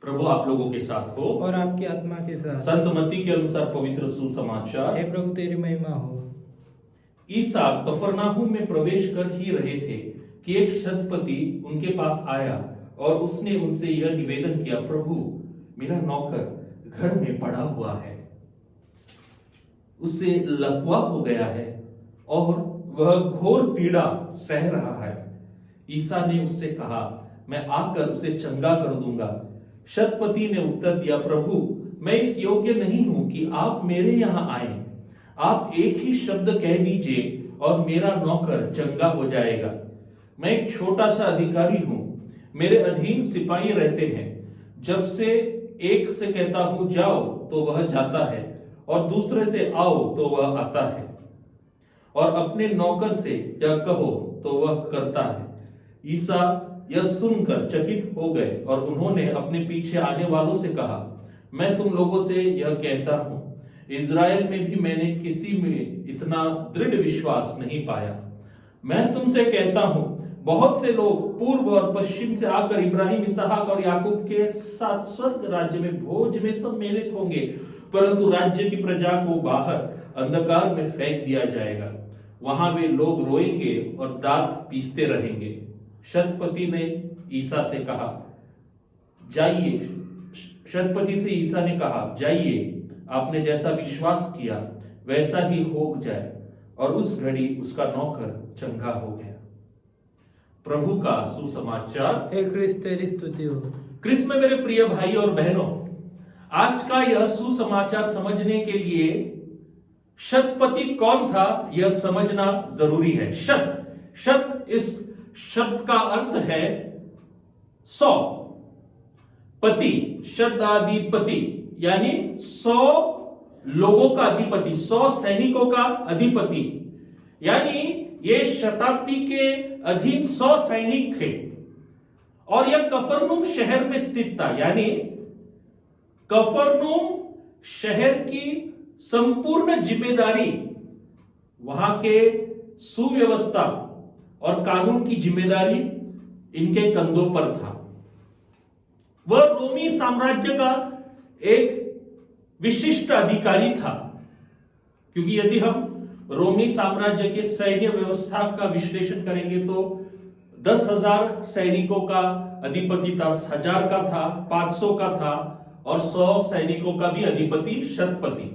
प्रभु आप लोगों के साथ हो और आपकी आत्मा के साथ। संत मत्ती के अनुसार पवित्र सुसमाचार। हे प्रभु तेरी महिमा हो। ईसा कफरनाहूम में प्रवेश कर ही रहे थे कि एक शतपति उनके पास आया और उसने उनसे यह निवेदन किया, प्रभु मेरा नौकर घर में पड़ा हुआ है, उससे लकवा हो गया है और वह घोर पीड़ा सह रहा है। ईसा ने उससे कहा, मैं आकर उसे चंगा कर दूंगा। शतपति ने उत्तर दिया, प्रभु मैं इस योग्य नहीं हूं कि आप मेरे यहां आए, आप एक ही शब्द कह दीजिए और मेरा नौकर चंगा हो जाएगा। मैं एक छोटा सा अधिकारी हूं, मेरे अधीन सिपाही रहते हैं। जब से एक से कहता हूं जाओ तो वह जाता है और दूसरे से आओ तो वह आता है, और अपने नौकर से यह कहो तो वह करता है। ईसा यह सुनकर चकित हो गए और उन्होंने अपने पीछे आने वालों से कहा, मैं तुम लोगों से यह कहता हूं, इज़राइल में भी मैंने किसी में इतना दृढ़ विश्वास नहीं पाया। मैं तुमसे कहता हूं, बहुत से लोग पूर्व और पश्चिम से आकर इब्राहिम, इसहाक और याकूब के साथ स्वर्ग राज्य में भोज में सम्मिलित होंगे, परंतु राज्य की प्रजा को बाहर अंधकार में फेंक दिया जाएगा। वहां वे लोग रोएंगे और दांत पीसते रहेंगे। शतपति ने ईसा से कहा, जाइए। शतपति से ईसा ने कहा, जाइए, आपने जैसा विश्वास किया वैसा ही हो जाए। और उस घड़ी उसका नौकर चंगा हो गया। प्रभु का सुसमाचार। हे क्रिस्त तेरी स्तुति हो। क्रिस्त में मेरे प्रिय भाई और बहनों, आज का यह सुसमाचार समझने के लिए शतपति कौन था यह समझना जरूरी है। शत इस शब्द का अर्थ है 100। पति, शताधिपति यानी 100 लोगों का अधिपति, 100 सैनिकों का अधिपति, यानी ये शताब्दी के अधीन 100 सैनिक थे। और यह कफरनहूम शहर में स्थित था, यानी कफरनहूम शहर की संपूर्ण जिम्मेदारी, वहां के सुव्यवस्था और कानून की जिम्मेदारी इनके कंधों पर था। वह रोमी साम्राज्य का एक विशिष्ट अधिकारी था, क्योंकि यदि हम रोमी साम्राज्य के सैन्य व्यवस्था का विश्लेषण करेंगे तो 10,000 सैनिकों का अधिपति था, 1000 का था, 500 का था और 100 सैनिकों का भी अधिपति शतपति,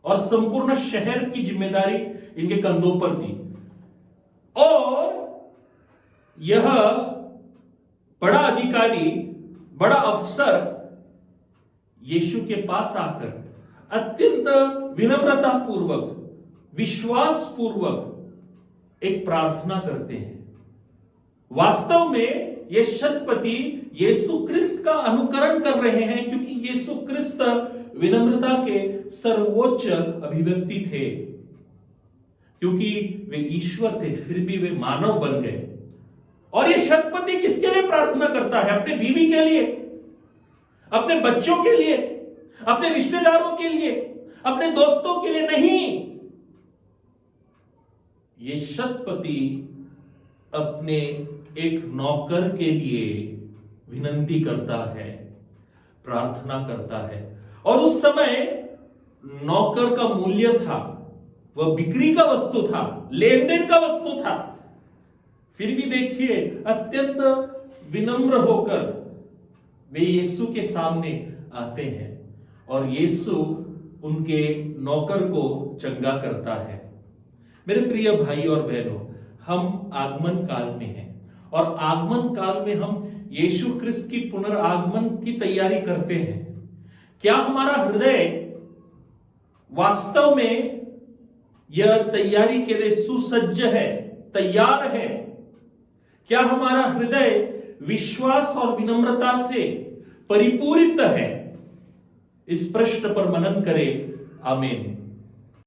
और संपूर्ण शहर की जिम्मेदारी इनके कंधों पर थी। और यह बड़ा अधिकारी, बड़ा अफसर यीशु के पास आकर अत्यंत विनम्रता पूर्वक, विश्वास पूर्वक एक प्रार्थना करते हैं। वास्तव में ये शतपति यीशु क्रिस्त का अनुकरण कर रहे हैं, क्योंकि यीशु क्रिस्त विनम्रता के सर्वोच्च अभिव्यक्ति थे। क्योंकि वे ईश्वर थे फिर भी वे मानव बन गए। और ये शतपति किसके लिए प्रार्थना करता है? अपने बीवी के लिए, अपने बच्चों के लिए, अपने रिश्तेदारों के लिए, अपने दोस्तों के लिए नहीं। ये शतपति अपने एक नौकर के लिए विनंती करता है, प्रार्थना करता है। और उस समय नौकर का मूल्य था, वह बिक्री का वस्तु था, लेन देन का वस्तु था। फिर भी देखिए, अत्यंत विनम्र होकर वे यीशु के सामने आते हैं और यीशु उनके नौकर को चंगा करता है। मेरे प्रिय भाई और बहनों, हम आगमन काल में हैं और आगमन काल में हम यीशु क्रिस्त की पुनरागमन की तैयारी करते हैं। क्या हमारा हृदय वास्तव में यह तैयारी के लिए सुसज्ज है, तैयार है? क्या हमारा हृदय विश्वास और विनम्रता से परिपूरित है? इस प्रश्न पर मनन करें। आमीन।